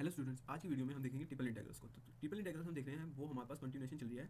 Hello students, आज की video में हम देखेंगे ट्रिपल इंटीग्रल्स को। तो ट्रिपल इंटीग्रल्स हम देख रहे हैं वो हमारे पास कंटिन्यूएशन चल रही है।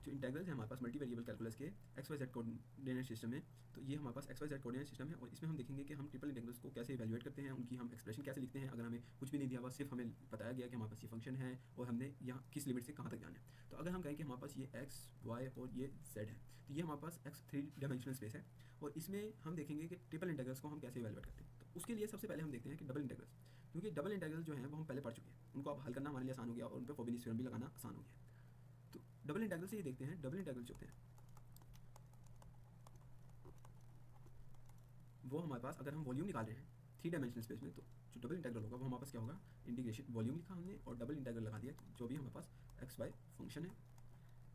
जो इंटीग्रल्स है हमारे पास मल्टी वेरिएबल कैलकुलस के X Y Z coordinate system में। तो ये हमारे पास X Y Z coordinate system है और इसमें हम देखेंगे कि हम ट्रिपल इंटीग्रल्स को कैसे इवैल्यूएट करते हैं, उनकी हम एक्सप्रेशन कैसे लिखते हैं। अगर हमें कुछ भी नहीं दिया हुआ, सिर्फ हमें बताया गया कि हमारे पास ये फंक्शन है और हमने यहाँ किस लिमिट से कहाँ तक जाना है। तो अगर हम कहें कि हमारे पास ये एक्स वाई और ये जेड है, तो ये हमारे पास एक्स 3 डायमेंशनल स्पेस है और इसमें हम देखेंगे कि ट्रिपल इंटीग्रल्स को हम कैसे इवैल्यूएट करते हैं। तो उसके लिए सबसे पहले हम देखते हैं कि डबल इंटीग्रल्स, क्योंकि डबल इंटीग्रल जो है वो हम पहले पढ़ चुके हैं, उनको अब हल करना हमारे लिए आसान हो गया और उन पर फोबिनियस थ्योरम भी लगाना आसान हो गया। तो डबल इंटीग्रल से ये देखते हैं, डबल इंटीग्रल जो होते हैं वो हमारे पास, अगर हम वॉल्यूम निकाल रहे हैं 3 डायमेंशनल स्पेस में, तो जो डबल इंटीग्रल होगा वो हमारे पास क्या होगा, इंटीग्रेशन वॉल्यूम लिखा हमने और डबल इंटीग्रल लगा दिया जो भी हमारे पास एक्स वाई फंक्शन है,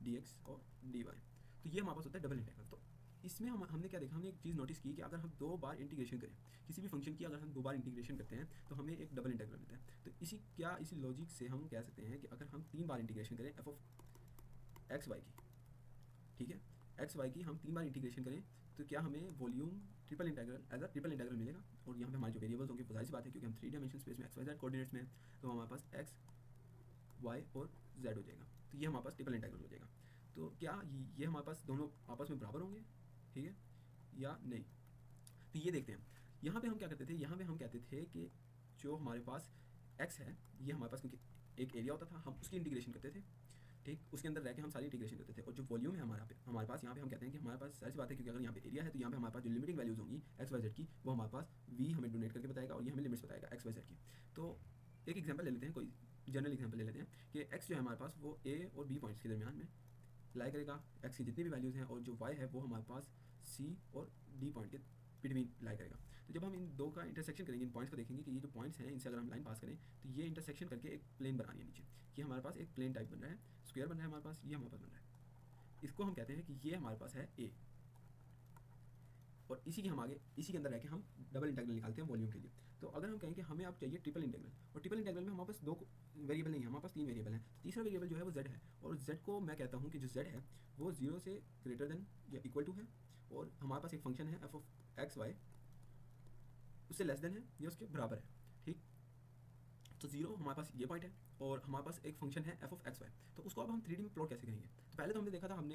डी एक्स और डी वाई। तो ये हमारे पास होता है डबल इंटीग्रल। तो इसमें हमने क्या देखा, हमने एक चीज़ नोटिस की कि अगर हम 2 बार इंटीग्रेशन करें किसी भी फंक्शन की, अगर हम 2 बार इंटीग्रेशन करते हैं तो हमें एक डबल इंटीग्रल मिलता है। तो इसी लॉजिक से हम कह सकते हैं कि अगर हम 3 बार इंटीग्रेशन करें एफ ऑफ एक्स वाई की, ठीक है, एक्स वाई की हम 3 बार इंटीग्रेशन करें तो क्या हमें volume triple integral as a triple integral मिलेगा। और यहाँ पे हमारे जो वेरिएबल्स होंगे वो जाहिर सी बात है, क्योंकि हम 3 डायमेंशनल स्पेस में एक्स वाई जेड कोऑर्डिनेट्स में, तो हमारे पास एक्स वाई और जेड हो जाएगा। तो ये हमारे पास ट्रिपल इंटीग्रल हो जाएगा। तो क्या ये हमारे पास दोनों आपस में बराबर होंगे, ठीक है, या नहीं। तो ये देखते हैं। यहाँ पे हम क्या करते थे, यहाँ पे हम कहते थे कि जो हमारे पास x है, ये हमारे पास क्योंकि एक एरिया होता था, हम उसकी इंटीग्रेशन करते थे, ठीक, उसके अंदर रह के हम सारी इंटीग्रेशन करते थे। और जो वॉल्यूम है हमारे पास यहाँ पे हम कहते हैं कि हमारे पास ऐसी बात है, क्योंकि अगर यहाँ पे एरिया है तो यहाँ पे हमारे पास जो लिमिटिंग वैल्यूज होंगी एक्स वाई जेड की, वो हमारे पास v हमें डोनेट करके बताएगा और ये हमें लिमिट्स बताएगा एक्स वाई जेड की। तो एक एग्जाम्पल ले लेते हैं, कोई जनरल एग्जाम्पल ले लेते हैं कि x जो है हमारे पास वो a और b पॉइंट्स के दरमियान में लाई करेगा, x की जितनी भी वैल्यूज़ हैं, और जो y है वो हमारे पास c और d पॉइंट के बिटवीन लाई करेगा। तो जब हम इन दो का इंटरसेक्शन करेंगे, इन पॉइंट्स को देखेंगे कि ये जो पॉइंट्स हैं इनसे अगर हम लाइन पास करें तो ये इंटरसेक्शन करके एक प्लेन बना रही है नीचे। ये हमारे पास एक प्लेन टाइप बन रहा है, स्क्वायर बन रहा है हमारे पास, ये हमारे पास बन रहा है। इसको हम कहते हैं कि ये हमारे पास है a, और इसी के अंदर रह के हम डबल इंटीग्रल निकालते हैं वॉल्यूम के लिए। तो अगर हम कहें कि हमें अब चाहिए ट्रिपल इंटीग्रल, और ट्रिपल इंटीग्रल में हमारे पास 2 वेरिएबल नहीं है, हमारे पास 3 वेरिएबल हैं। तो तीसरा वेरिएबल जो है वो z है, और z को मैं कहता हूँ कि जो z है वो 0 से ग्रेटर देन या इक्वल टू है, और हमारे पास एक फंक्शन है एफ ऑफ एक्स वाई, उससे लेस देन है या उसके बराबर है, ठीक। तो 0 हमारे पास ये पॉइंट है और हमारे पास एक फंक्शन है एफ ऑफ एक्स वाई। तो उसको अब हम 3D में प्लॉट कैसे करेंगे। तो पहले तो हमने देखा था, हम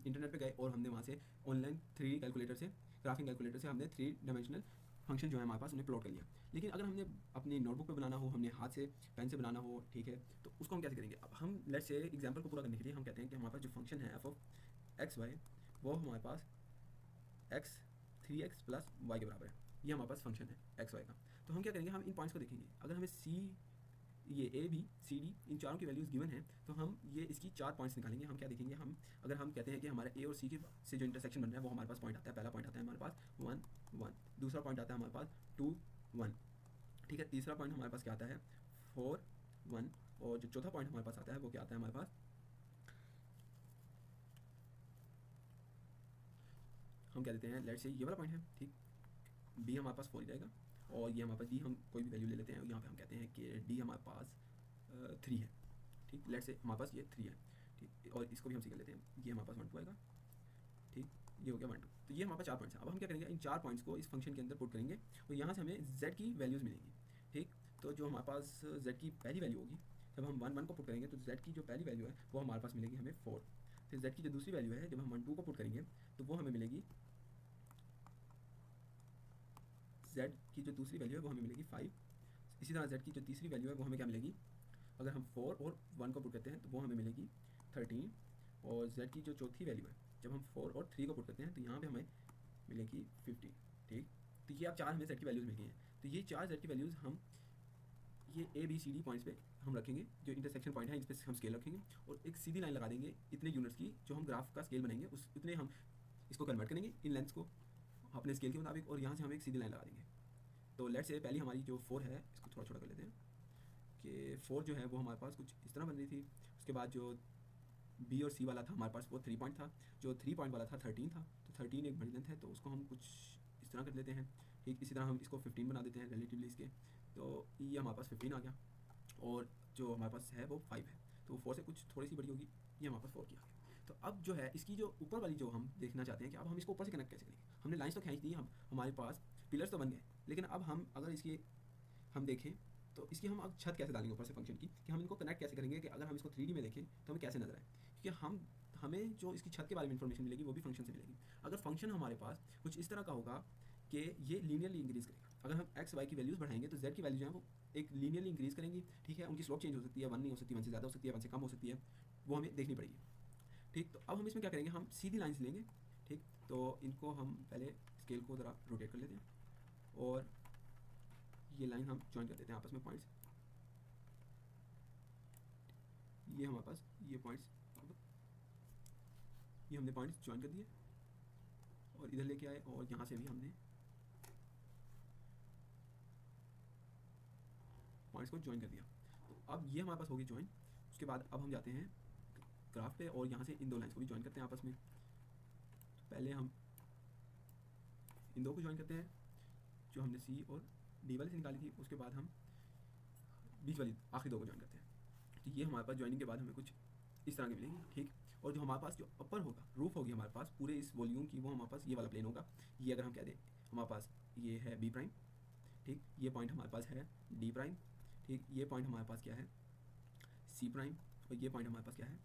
इंटरनेट पे गए और हमने वहाँ से ऑनलाइन 3D कैलकुलेटर से, ग्राफिंग कैलकुलेटर से हमने 3 डायमेंशनल फंक्शन जो है हमारे पास उन्हें प्लॉट कर लिया। लेकिन अगर हमने अपनी नोटबुक पे बनाना हो, हमने हाथ से पेन से बनाना हो, ठीक है, तो उसको हम कैसे करेंगे। अब हम लेट्स से एग्जाम्पल को पूरा करने के लिए हम कहते हैं कि हमारे पास जो फंक्शन है एफ ऑफ एक्स वाई वो हमारे पास एक्स 3x प्लस वाई के बराबर है। ये हमारे पास फंक्शन है एक्स वाई का। तो हम क्या करेंगे, हम इन पॉइंट्स को देखेंगे। अगर हमें ये ए बी सी डी इन चारों की वैल्यूज़ गिवन है तो हम ये इसकी 4 पॉइंट्स निकालेंगे। हम क्या देखेंगे, अगर हम कहते हैं कि हमारे ए और सी के से जो इंटरसेक्शन बन रहा है वो हमारे पास पॉइंट आता है। पहला पॉइंट आता है हमारे पास 1 1, दूसरा पॉइंट आता है हमारे पास 2 1, ठीक है, तीसरा पॉइंट हमारे पास क्या आता है 4 1, और जो चौथा पॉइंट हमारे पास आता है वो क्या आता है हमारे पास, हम क्या देते हैं, लेट्स से ये वाला पॉइंट है, ठीक, बी हमारे पास 4 ही रहेगा, और ये हमारे पास डी हम कोई भी वैल्यू ले लेते हैं। यहाँ पे हम कहते हैं कि डी हमारे पास 3 है, ठीक, लेट्स से हमारे पास ये 3 है, ठीक, और इसको भी हम सी कर लेते हैं, ये हमारे पास 1 2 आएगा, ठीक, ये हो गया 1 2। तो ये हमारे पास 4 पॉइंट्स हैं। अब हम क्या करेंगे, इन 4 पॉइंट्स को इस फंक्शन के अंदर पुट करेंगे और यहाँ से हमें z की वैल्यूज़ मिलेंगी, ठीक। तो जो हमारे पास z की पहली वैल्यू होगी, जब हम 1 1 को पुट करेंगे तो z की जो पहली वैल्यू है वो हमारे पास मिलेगी हमें 4। फिर z की जो दूसरी वैल्यू है, जब हम 1 2 को पुट करेंगे तो वो हमें मिलेगी, z की जो दूसरी वैल्यू है वो हमें मिलेगी 5। इसी तरह z की जो तीसरी वैल्यू है वो हमें क्या मिलेगी, अगर हम 4 और 1 को पुट करते हैं तो वो हमें मिलेगी 13। और z की जो चौथी वैल्यू है, जब हम 4 और 3 को पुट करते हैं तो यहाँ पे हमें मिलेगी 15, ठीक। तो ये अब 4 हमें z की वैल्यूज़ मिल गई हैं। तो ये 4 z की वैल्यूज़ हम ये A B C D points पे हम रखेंगे, जो इंटरसेक्शन पॉइंट है इन पर हम स्केल रखेंगे और एक सीधी लाइन लगा देंगे इतने यूनिट्स की, जो हम ग्राफ का स्केल बनाएंगे उस उतने हम इसको कन्वर्ट करेंगे इन लेंथ्स को अपने स्केल के मुताबिक, और यहाँ से हम एक सीधी लाइन लगा देंगे। तो लेट्स से पहली हमारी जो 4 है, इसको थोड़ा छोटा कर लेते हैं कि 4 जो है वो हमारे पास कुछ इस तरह बन रही थी। उसके बाद जो बी और सी वाला था हमारे पास वो 3 पॉइंट था, जो 3 पॉइंट वाला था 13 था। तो 13 एक बड़ी लेंथ है, तो उसको हम कुछ इस तरह कर लेते हैं, ठीक। इसी तरह हम इसको 15 बना देते हैं रिलेटिवली इसके, तो ये हमारे पास 15 आ गया, और जो हमारे पास है वो 5 है, तो 4 से कुछ थोड़ी सी बड़ी होगी, ये हमारे पास 4 की आ गया। तो अब जो है इसकी जो ऊपर वाली जो हम देखना चाहते हैं कि अब हम इसको ऊपर से कनेक्ट कैसे करेंगे। हमने लाइन्स तो खींच दी, हम हमारे पास पिलर्स तो बन गए, लेकिन अब हम अगर इसकी हम देखें तो इसकी हम अब छत कैसे डालेंगे ऊपर से फंक्शन की, कि हम इनको कनेक्ट कैसे करेंगे कि अगर हम इसको 3D में देखें तो हमें कैसे नजर आए, क्योंकि हमें जो इसकी छत के बारे में इन्फॉर्मेशन मिलेगी वो भी फंक्शन से मिलेगी। अगर फंक्शन हमारे पास कुछ इस तरह का होगा कि ये लीनियरली इंक्रीज करेगा, अगर हम एक्स वाई की वैल्यूज़ बढ़ाएंगे तो जेड की वैल्यू जो है वो एक लीनियरली इंक्रीज करेंगी, ठीक है। उनकी स्लोप चेंज हो सकती है, 1 नहीं हो सकती, 1 से ज़्यादा हो सकती है, 1 से कम हो सकती है, वो हमें देखनी पड़ेगी, ठीक। तो अब हम इसमें क्या करेंगे, हम सीधी लाइन्स लेंगे, ठीक। तो इनको हम पहले स्केल को ज़रा रोटेट कर लेते हैं और ये लाइन हम ज्वाइन कर देते हैं आपस में पॉइंट्स, ये हमारे पास ये पॉइंट्स, ये हमने पॉइंट्स ज्वाइन कर दिए और इधर लेके आए और यहाँ से भी हमने पॉइंट्स को ज्वाइन कर दिया। तो अब ये हमारे पास होगी ज्वाइन। उसके बाद अब हम जाते हैं ग्राफ पे और यहाँ से इन दो लाइन्स को भी ज्वाइन करते हैं आपस में। तो पहले हम इन दो को ज्वाइन करते हैं जो हमने सी और डी वाले से निकाली थी, उसके बाद हम बीच वाली आखिरी दो को ज्वाइन करते हैं। तो ये हमारे पास ज्वाइनिंग के बाद हमें कुछ इस तरह के मिलेंगे, ठीक। और जो हमारे पास जो अपर होगा, रूफ होगी हमारे पास पूरे इस वॉल्यूम की, वो हमारे पास ये वाला प्लेन होगा। ये अगर हम कह दें हमारे पास ये है बी प्राइम, ठीक। ये पॉइंट हमारे पास है डी प्राइम, ठीक। ये पॉइंट हमारे पास क्या है सी प्राइम, और ये पॉइंट हमारे पास क्या है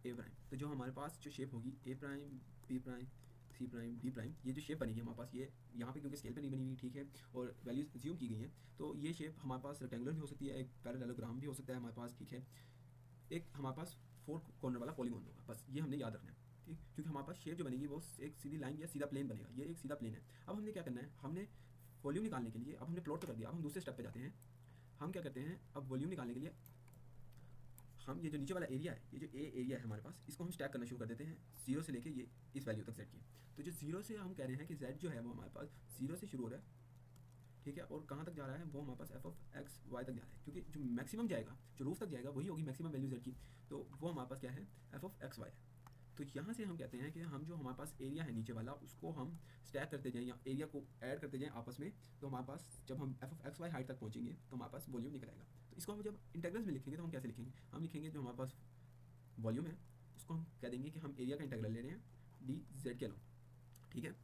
ए प्राइम। तो जो हमारे पास जो शेप होगी ए prime, B prime, C prime, D prime, ये जो शेप बनेगी हमारे पास, ये यहाँ पे क्योंकि स्केल पे नहीं बनी हुई, ठीक है, और वैल्यूज ज्यूम की गई हैं, तो ये शेप हमारे पास रेक्टेंगुलर भी हो सकती है, एक पैरेललोग्राम भी हो सकता है हमारे पास, ठीक है। एक हमारे पास 4 कॉर्नर वाला पॉलीगॉन होगा, बस ये हमने याद रखना है, ठीक। क्योंकि हमारे पास शेप जो बनेगी वो एक सीधी लाइन या सीधा प्लेन बनेगा, ये एक सीधा प्लेन है। अब हमने क्या करना है, हमने वॉल्यूम निकालने के लिए, अब हमने प्लॉट तो कर दिया, अब हम दूसरे स्टेप पे जाते हैं। हम क्या करते हैं, अब वॉल्यूम निकालने के लिए हम ये जो नीचे वाला एरिया है, ये जो ए एरिया है हमारे पास, इसको हम स्टैक करना शुरू कर देते हैं 0 से लेके ये इस वैल्यू तक जेड की। तो जो 0 से हम कह रहे हैं कि जेड जो है वो हमारे पास 0 से शुरू हो रहा है, ठीक है, और कहाँ तक जा रहा है, वो हमारे पास एफ ऑफ एक्स वाई तक जा रहा है, क्योंकि जो मैक्सिमम जाएगा, जो रूफ तक जाएगा वही होगी मैक्सिमम वैल्यू जेड की, तो वो हमारे पास क्या है एफ ऑफ एक्स वाई है। तो यहाँ से हम कहते हैं कि हम जो हमारे पास एरिया है नीचे वाला, उसको हम स्टैक करते जाएं या एरिया को ऐड करते जाएं आपस में, तो हमारे पास जब हम F of X Y height तक पहुँचेंगे तो हमारे पास वॉल्यूम निकल आएगा। तो इसको हम जब इंटेग्रल्स में लिखेंगे तो हम कैसे लिखेंगे, हम लिखेंगे जो हमारे पास वॉल्यूम है उसको हम कह देंगे कि हम एरिया का इंटेग्रल ले रहे हैं डी जेड के अलोंग, ठीक है।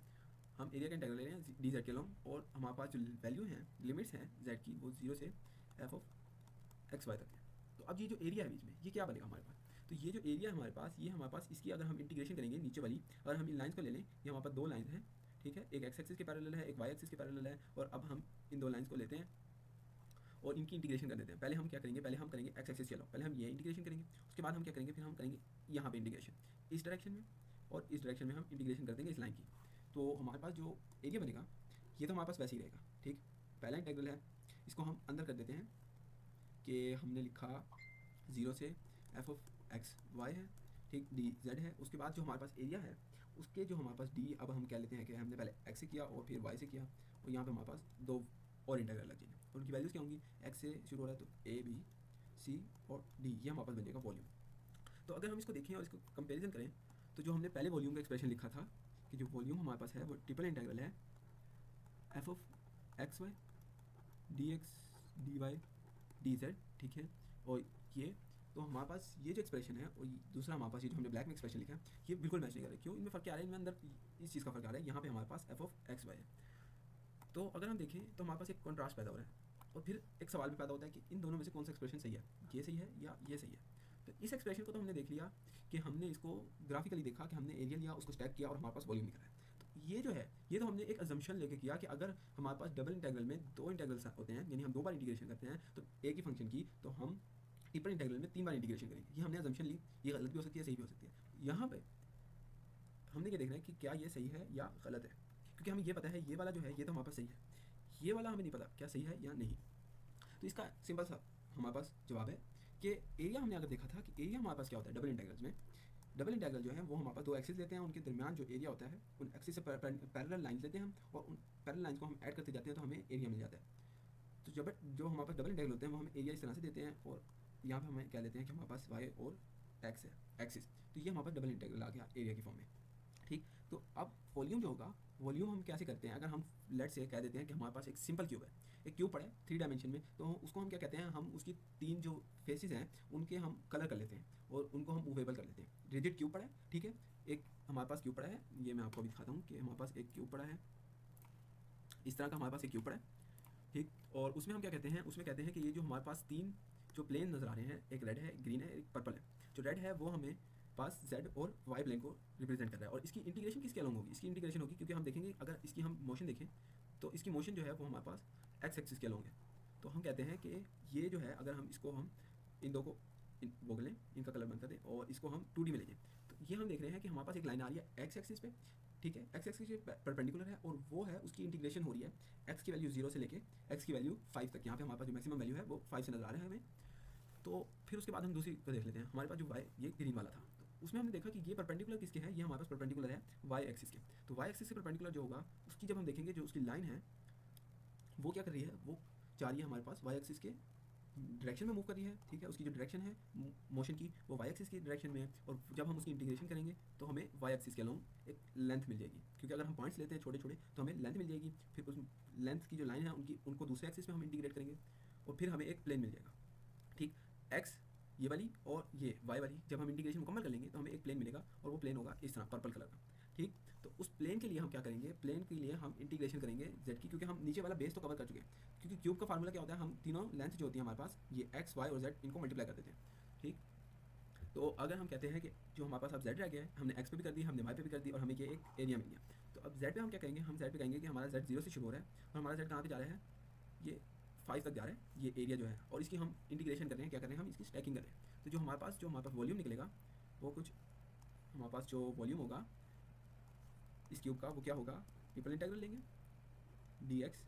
हम एरिया का इंटेग्रल ले रहे हैं डी जेड के अलोंग, और हमारे पास जो वैल्यू है, लिमिट्स हैं जेड की, वो 0 से एफ ऑफ एक्स वाई तक है। तो अब ये जो एरिया है बीच में, ये क्या बनेगा हमारे पास, तो ये जो एरिया है हमारे पास, ये हमारे पास इसकी अगर हम इंटीग्रेशन करेंगे नीचे वाली, अगर हम इन लाइन्स को ले लें, ये हमारे पास 2 लाइन हैं, ठीक है, एक एक्स एक्सिस के पैरेलल है, एक वाई एक्सिस के पैरेलल है, और अब हम इन 2 लाइन्स को लेते हैं और इनकी इंटीग्रेशन कर देते हैं। पहले हम क्या करेंगे, पहले हम करेंगे एक्स एक्सिस चलो, पहले हम ये इंटीग्रेशन करेंगे, उसके बाद हम क्या करेंगे, फिर हम करेंगे यहाँ पे इंटीग्रेशन इस डायरेक्शन में, और इस डायरेक्शन में हम इंटीग्रेशन कर देंगे इस लाइन की। तो हमारे पास जो एरिया बनेगा ये तो हमारे पास वैसे ही रहेगा, ठीक। पहला इंटीग्रल है, इसको हम अंदर कर देते हैं कि हमने लिखा 0 से एफ ऑफ एक्स वाई है, ठीक, डी जेड है। उसके बाद जो हमारे पास एरिया है उसके जो हमारे पास डी, अब हम कह लेते हैं कि हमने पहले एक्स से किया और फिर वाई से किया, और यहाँ पे हमारे पास 2 और इंटीग्रल लग जाएंगे, और उनकी वैल्यूज़ क्या होंगी, एक्स से शुरू हो रहा है तो ए बी सी और डी, ये हमारे पास बन जाएगा वॉल्यूम। तो अगर हम इसको देखें और इसको कंपेरिजन करें, तो जो हमने पहले वॉल्यूम का एक्सप्रेशन लिखा था कि जो वॉल्यूम हमारे पास है वो ट्रिपल इंटीग्रल है F of X Y D X D Y D Z, ठीक है। और ये तो हमारे पास ये जो एक्सप्रेशन है और दूसरा हमारे पास ये जो हमने ब्लैक में एक्सप्रेशन लिखा है, ये बिल्कुल मैच नहीं कर रहा है। क्यों, इनमें फ़र्क क्या आ रहा है, इनमें अंदर इस चीज़ का फ़र्क आ रहा है, यहाँ पे हमारे पास एफ ऑफ एक्स वाई है। तो अगर हम देखें तो हमारे पास एक कॉन्ट्रास्ट पैदा हो रहा है, और फिर एक सवाल भी पैदा होता है कि इन दोनों में से कौन सा एक्सप्रेशन सही है, ये सही है या ये सही है। तो इस एक्सप्रेशन को तो हमने देख लिया कि हमने इसको ग्राफिकली देखा कि हमने एरिया लिया, उसको स्टैक किया और हमारे पास वॉल्यूम निकला है। तो ये जो है, ये तो हमने एक अजम्पशन लेके किया कि अगर हमारे पास डबल इंटीग्रल में 2 इंटीग्रल्स होते हैं, यानी हम 2 बार इंटीग्रेशन करते हैं तो एक ही फंक्शन की, तो हम ट्रिपल इंटीग्रल में 3 बार इंटीग्रेशन करेंगे। ये हमने अजम्पशन ली, ये गलत भी हो सकती है, सही भी हो सकती है। यहाँ पे हमने ये देखना है कि क्या ये सही है या गलत है, क्योंकि हमें ये पता है ये वाला जो है ये तो हमारे पास सही है, ये वाला हमें नहीं पता क्या सही है या नहीं। तो इसका सिंपल सा हमारे पास जवाब है कि एरिया हमने अगर देखा था कि एरिया हमारे पास क्या होता है डबल इंटीग्रल्स में, डबल इंटीग्रल जो है वो हमारे पास 2 एक्सिस लेते हैं, उनके दरमियान जो एरिया होता है उन एक्सिस से पैरेलल लाइंस लेते हैं हम, और उन पैरेलल लाइंस को हम ऐड करते जाते हैं तो हमें एरिया मिल जाता है। तो जब जो हमारे पास डबल इंटीग्रल होते हैं वो हमें एरिया इस तरह से देते हैं, और यहाँ पे हमें क्या लेते हैं कि हमारे पास वाई और एक्स है एक्सिस, तो ये हमारे पास डबल इंटीग्रल आ गया एरिया की फॉर्म में, ठीक। तो अब वॉल्यूम जो होगा, वॉल्यूम हम कैसे करते हैं, अगर हम लेट से कह देते हैं कि हमारे पास एक सिंपल क्यूब है, एक क्यूब पड़ा है 3 डायमेंशन में, तो उसको हम क्या कहते हैं, हम उसकी 3 जो फेसेस हैं उनके हम कलर कर लेते हैं और उनको हम मूवेबल कर लेते हैं। रिजिड क्यूब पड़ा है, ठीक है, एक हमारे पास क्यूब पड़ा है, ये मैं आपको अभी दिखाता हूँ कि हमारे पास एक क्यूब पड़ा है, इस तरह का हमारे पास एक क्यूब पड़ा है, ठीक। और उसमें हम क्या कहते हैं, उसमें कहते हैं कि ये जो हमारे पास तीन जो प्लेन नज़र आ रहे हैं, एक रेड है, एक ग्रीन है, एक पर्पल है। जो रेड है वो हमें पास जेड और वाई प्लेन को रिप्रेजेंट कर रहा है, और इसकी इंटीग्रेशन किसके अलॉन्ग होगी, इसकी इंटीग्रेशन होगी, क्योंकि हम देखेंगे अगर इसकी हम मोशन देखें तो इसकी मोशन जो है वो हमारे पास एक्स एक्सिस के अलॉन्ग है। तो हम कहते हैं कि ये जो है अगर हम इसको हम इन दो को वो लें, इनका कलर बंद कर दें और इसको हम 2D में ले जाएं, तो ये हम देख रहे हैं कि हमारे पास एक लाइन आ रही है एक्स एक्सिस पे, ठीक है, एक्स एक्सिस के परपेंडिकुलर है, और वो है उसकी इंटीग्रेशन हो रही है एक्स की वैल्यू 0 से लेके एक्स की वैल्यू 5 तक। यहाँ पे हमारे पास जो मैक्सिमम वैल्यू है वो 5 से नजर आ रहा है हमें। तो फिर उसके बाद हम दूसरी को देख लेते हैं। हमारे पास जो वाई, ये ग्रीन वाला था, तो उसमें हमने देखा कि ये परपेंडिकुलर किसके है, ये हमारे पास परपेंडिकुलर है वाई एक्सिस के। तो वाई एक्सिस से परपेंडिकुलर जो होगा उसकी जब हम देखेंगे जो उसकी लाइन है वो क्या कर रही है, वो जा रही है हमारे पास वाई एक्सिस के डायरेक्शन में मूव कर रही है, ठीक है। उसकी जो डायरेक्शन है मोशन की वो वाई एक्सिस की डायरेक्शन में है, और जब हम उसकी इंटीग्रेशन करेंगे तो हमें वाई एक्सिस के अलोंग एक लेंथ मिल जाएगी, क्योंकि अगर हम पॉइंट्स लेते हैं छोटे छोटे तो हमें लेंथ मिल जाएगी। फिर उस लेंथ की जो लाइन है उनको दूसरे एक्सिस में हम इंटीग्रेट करेंगे और फिर हमें एक प्लेन मिल जाएगा, ठीक। एक्स ये वाली और ये वाई वाली जब हम इंटीग्रेशन मुकम्मल कर लेंगे तो हमें एक प्लेन मिलेगा, और वो प्लेन होगा इस तरह पर्पल कलर का, ठीक। तो उस प्लेन के लिए हम क्या करेंगे, प्लेन के लिए हम इंटीग्रेशन करेंगे जेड की, क्योंकि हम नीचे वाला बेस तो कवर कर चुके हैं। क्योंकि क्यूब का फार्मूला क्या होता है, हम तीनों लेंथ जो होती है हमारे पास, ये एक्स वाई और जेड, इनको मल्टीप्लाई कर देते हैं, ठीक। तो अगर हम कहते हैं कि जो हमारे पास अब जेड रह गया है, हमने एक्स पे भी कर दी, हमने वाई पे भी कर दी, और हमें ये एक एरिया मिल गया। तो अब जेड पे हम क्या करेंगे, हम जेड पे कहेंगे कि हमारा जेड 0 से शुरू हो रहा है, और हमारा जेड कहाँ पे जा रहा है, ये 5 तक जा रहा है, ये एरिया जो है, और इसकी हम इंटीग्रेशन कर रहे हैं, क्या कर रहे हैं, हम इसकी स्टैकिंग कर रहे हैं। तो जो हमारे पास वॉल्यूम निकलेगा वो कुछ हमारे पास जो वॉल्यूम होगा इस क्यूब का, वो क्या होगा, ट्रिपल इंटीग्रल लेंगे D X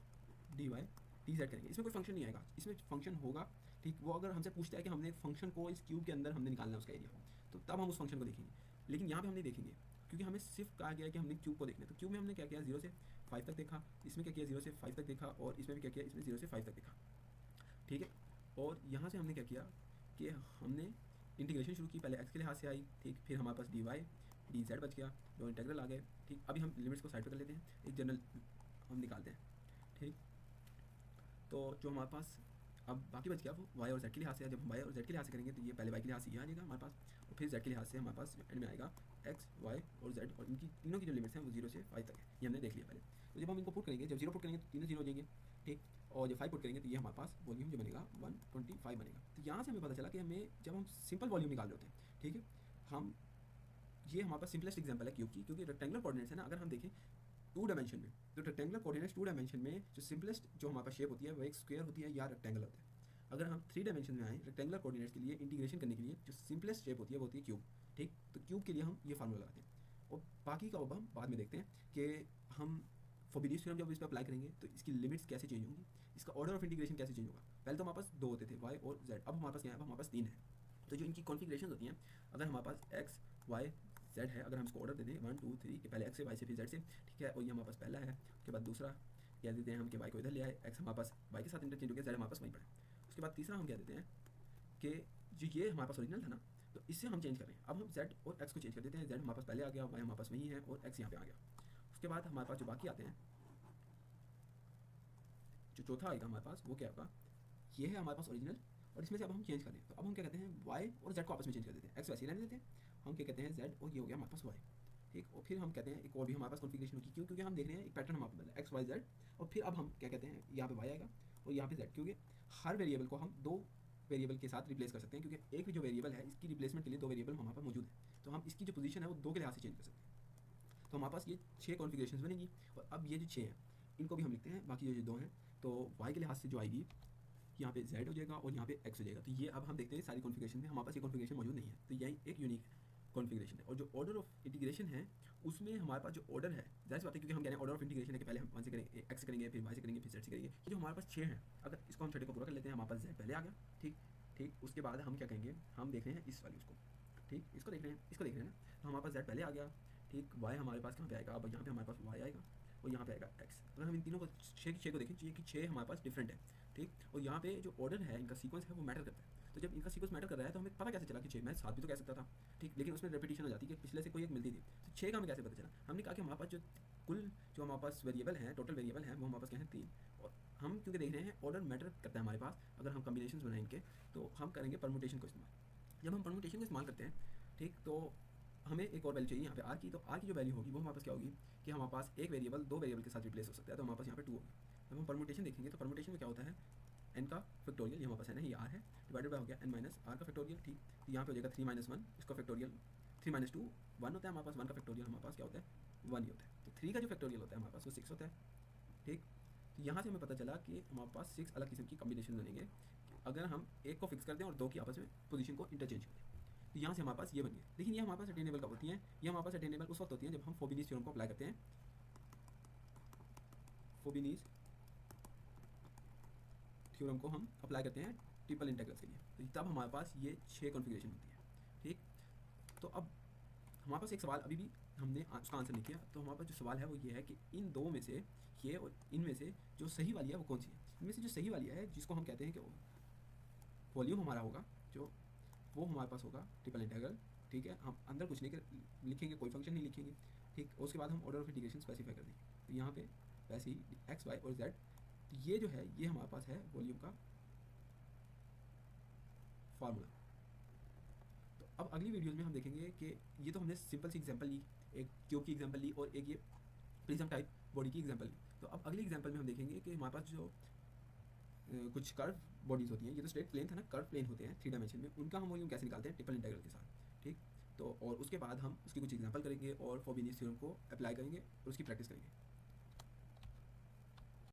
D Y D Z करेंगे। इसमें कोई फंक्शन नहीं आएगा, इसमें फंक्शन होगा, ठीक। वो अगर हमसे पूछता है कि हमने फंक्शन को इस क्यूब के अंदर हमने निकालना है उसका एरिया, तो तब हम उस फंक्शन को देखेंगे, लेकिन यहाँ पे हम नहीं देखेंगे, क्योंकि हमें सिर्फ कहा गया है कि हमने क्यूब को देखना है। तो क्यूब में हमने क्या किया, 0 से 5 तक देखा, इसमें क्या किया 0 से 5 तक देखा, और इसमें भी क्या किया, इसमें 0 से 5 तक देखा, ठीक है। और यहाँ से हमने क्या किया कि हमने इंटीग्रेशन शुरू की, पहले एक्स के लिहाज से आई, ठीक। फिर हमारे पास डी वाई डी जेड बच गया, दो इंटीग्रल आ गए, ठीक। अभी हम लिमिट्स को साइड पर कर लेते हैं, एक जनरल हम निकालते हैं, ठीक। तो जो हमारे पास अब बाकी बच गया वो वाई और जेड के लिहाज से है। जब हम वाई और जेड के लिहाज से करेंगे तो ये पहले वाई के लिहाज से ये आ जाएगा हमारे पास, और फिर जेड के लिहाज से हमारे पास एंड में आएगा एक्स वाई और जेड, और इनकी तीनों की जो लिमिट्स हैं वो 0 से 5 तक है, ये हमने देख लिया पहले। तो जब हम इनको पुट करेंगे, जब 0 पुट करेंगे तो तीनों 0 हो जाएंगे, ठीक। और जब 5 पुट करेंगे तो ये हमारे पास वॉल्यूम जो बनेगा 125 बनेगा। तो यहाँ से हमें पता चला कि हमें जब हम सिंपल वॉल्यूम निकाल रहे होते हैं, ठीक है, हम ये हमारे पास सिंपलेस्ट एग्जाम्पल है क्यूब की, क्योंकि रेक्टेंगुलर कोऑर्डिनेट्स है ना, अगर हम देखें 2 डायमेंशन में, तो रेक्टेंगुलर कोऑर्डिनेट्स 2 डायमेंशन में जो सिंपलेस्ट जो हमारे पास शेप होती है वो एक स्क्वायर होती है या रेक्टेंगल होता है। अगर हम 3 डायमेंशन में आए रेक्टेंगुलर कोऑर्डिनेट्स के लिए इंटीग्रेशन करने के लिए, जो सिंपलेस्ट शेप होती है वो होती है क्यूब, ठीक। तो क्यूब के लिए हम ये फार्मूला लगाते हैं, और बाकी का अब हम बाद में देखते हैं कि हम फोबिडियस थ्योरम जब इस पर अप्लाई करेंगे तो इसकी लिमिट्स कैसे चेंज होंगी, इसका ऑर्डर ऑफ इंटीग्रेशन कैसे चेंज होगा। पहले तो हमारे पास 2 होते थे, वाई और जेड, अब हमारे पास क्या है, अब हमारे पास 3 है। तो जो इनकी कॉन्फिग्रेशन होती हैं, अगर हमारे पास एक्स वाई जेड है, अगर हम इसको ऑर्डर दे दें 1 2 3 पहले एक्स से, वाई से, फिर जेड से, ठीक है, और ये हमारे पास पहला है, उसके बाद दूसरा कह देते हैं हम कि वाई को इधर ले आए, एक्स हमारे पास वाई के साथ इंटरचेंज हो गया, जेड हमारे पास वहीं पर है। उसके बाद तीसरा हम कह देते हैं कि जो ये हमारे पास ओरिजिनल था ना, तो इससे हम चेंज कर रहे हैं, अब हम जेड और एक्स को चेंज कर देते हैं, जेड हमारे पास पहले आ गया, वाई हमारे पास वहीं है, और एक्स यहाँ पे आ गया। उसके बाद हमारे पास जो बाकी आते हैं, जो चौथा आएगा हमारे पास वो क्या होगा, ये है हमारे पास ओरिजिनल, और इसमें से अब हम चेंज कर रहे हैं, तो अब हम क्या कहते हैं, वाई और जेड को आपस में चेंज कर देते हैं, एक्स वैसे रहने देते हैं, हम क्या कहते हैं जेड, और ये हो गया हमारे पास वाई, ठीक। और फिर हम कहते हैं एक और भी हमारे पास कॉन्फिगरेशन होगी, क्यों, क्योंकि हम देख रहे हैं एक पैटर्न हमारे पास एक्स वाई जेड, और फिर अब हम क्या कहते हैं यहाँ पे वाई आएगा और यहाँ पे जेड, क्योंकि हर वेरिएबल को हम 2 वेरिएबल के साथ रिप्लेस कर सकते हैं, क्योंकि एक भी जो वेरिएबल है इसकी रिप्लेसमेंट के लिए 2 वेरिएबल हमारे पास मौजूद है, तो हम इसकी जो पोजीशन है वो 2 के लिहाज से चेंज कर सकते हैं। तो हमारे पास ये 6 कॉन्फिगरेशन बनेगी, और अब ये जो 6 हैं इनको भी हम लिखते हैं, बाकी जो 2 हैं तो वाई के लिहाज से जो आएगी यहाँ पे जेड हो जाएगा और यहाँ पे एक्स हो जाएगा। तो ये अब हम देखते हैं सारी कॉन्फिगरेशन में हमारे पास ये कॉन्फिगरेशन मौजूद नहीं है, तो यही एक यूनिक कॉन्फिगरेशन है। और जो ऑर्डर ऑफ इंटीग्रेशन है उसमें हमारे पास जो ऑर्डर है, जाहिर सी बात है, क्योंकि हम कह रहे हैं ऑर्डर ऑफ इंटीग्रेशन है कि पहले हम 1 से करेंगे, एक्स से करेंगे, फिर वाई से करेंगे, फिर जेड से करेंगे। ये जो हमारे पास 6 हैं, अगर इसको हम छठे को पूरा कर लेते हैं, हमारे पास जेड पहले आ गया, ठीक ठीक। उसके बाद हम क्या करेंगे, हम देख रहे हैं इस वैल्यूज़ को, ठीक, इसको देख रहे हैं, इसको देख रहे हैं ना, तो हमारे पास जेड पहले आ गया, ठीक। वाई हमारे पास कहाँ पे आएगा, अब यहाँ पे हमारे पास वाई आएगा, और यहाँ पे आएगा एक्स। अगर हम इन तीनों को 6 को देखें, कि 6 हमारे पास डिफरेंट है, ठीक। और यहाँ पे जो ऑर्डर है, इनका सीक्वेंस है वो मैटर करता है। तो जब इनका सीक्वेंस मैटर कर रहा है तो हमें पता कैसे चला कि 6, मैं 7 भी तो कह सकता था, ठीक, लेकिन उसमें रेपिटेशन हो जाती है कि पिछले से कोई एक मिलती थी, तो 6 का हमें कैसे पता चला, हमने कहा कि हमारे पास जो कुल जो हमारे पास वेरिएबल हैं, टोटल वेरिएबल हैं, वो हमारे पास क्या है 3, और हम क्योंकि देख रहे हैं ऑर्डर मैटर करता है हमारे पास, अगर हम कम्बिनेशन बनाएं इनके, तो हम करेंगे परमुटेशन को इस्तेमाल। जब हम परमुटेशन को इस्तेमाल करते हैं, ठीक, तो हमें एक और वैल्यू चाहिए यहाँ पे आर की, तो आर की जो वैल्यू होगी वो हमारे पास क्या होगी कि हमारे पास एक वेरिएबल 2 वेरिएबल के साथ रिप्लेस हो सकता है, तो हमारे पास यहाँ पे 2 होगी। जब हम परमुटेशन देखेंगे तो परमुटेशन में क्या होता है, n का फैक्टोरियल, ये हमारे पास है ना, ये r है, डिवाइडेड बाय हो गया n माइनस r का फैक्टोरियल, ठीक। तो यहाँ पे हो जाएगा 3 माइनस 1, इसका फैक्टोरियल 3 माइनस 2 1 होता है हमारे पास, 1 का फैक्टोरियल हमारे पास क्या होता है 1 ही होता है। तो 3 का जो फैक्टोरियल होता है हमारे पास वो 6 होता है, ठीक। तो यहाँ से हमें पता चला कि हमारे पास 6 अलग किस्म की कॉम्बिनेशन बनेंगे अगर हम एक को फिक्स कर दें और दो की आपस में पोजीशन को इंटरचेंज करें। तो यहाँ से हमारे पास ये बन गया। लेकिन ये हमारे पास अटेनेबल कब होती हैं, ये हमारे पास अटेनेबल उस वक्त होती हैं जब हम फोबिनीज थ्योरम को अप्लाई करते हैं, फोबिनीज थ्योरम को हम अप्लाई करते हैं ट्रिपल इंटीग्रल्स के लिए। तो तब हमारे पास ये 6 कॉन्फ़िगरेशन होती है, ठीक। तो अब हमारे पास एक सवाल अभी भी हमने उसका आंसर नहीं किया। तो हमारे पास जो सवाल है वो ये है कि इन दो में से, ये और इनमें से जो सही वाली है वो कौन सी है। इनमें से जो सही वाली है, जिसको हम कहते हैं कि वॉल्यूम हमारा होगा जो, वो हमारे पास होगा ट्रिपल इंटीग्रल, ठीक है। हम अंदर कुछ नहीं लिखेंगे, कोई फंक्शन नहीं लिखेंगे, ठीक। उसके बाद हम ऑर्डर ऑफ इंटीग्रेशन स्पेसिफाई कर देंगे। तो यहाँ पे वैसे ही एक्स वाई और जेड, ये जो है ये हमारे पास है वॉल्यूम का फार्मूला। तो अब अगली वीडियोज़ में हम देखेंगे कि ये तो हमने सिंपल सी एग्जांपल ली, एक क्यूब की एग्जांपल ली और एक ये प्रिज्म टाइप बॉडी की एग्जांपल ली। तो अब अगली एग्जांपल में हम देखेंगे कि हमारे पास जो कुछ कर्व बॉडीज़ होती हैं, ये तो स्ट्रेट प्लेन था ना, कर्व प्लेन होते हैं 3 डायमेंशन में, उनका हम वॉल्यूम कैसे निकालते हैं ट्रिपल इंटीग्रल के साथ, ठीक। तो और उसके बाद हम उसकी कुछ एग्जांपल करेंगे और फोबिनीज थ्योरम को अप्लाई करेंगे और उसकी प्रैक्टिस करेंगे।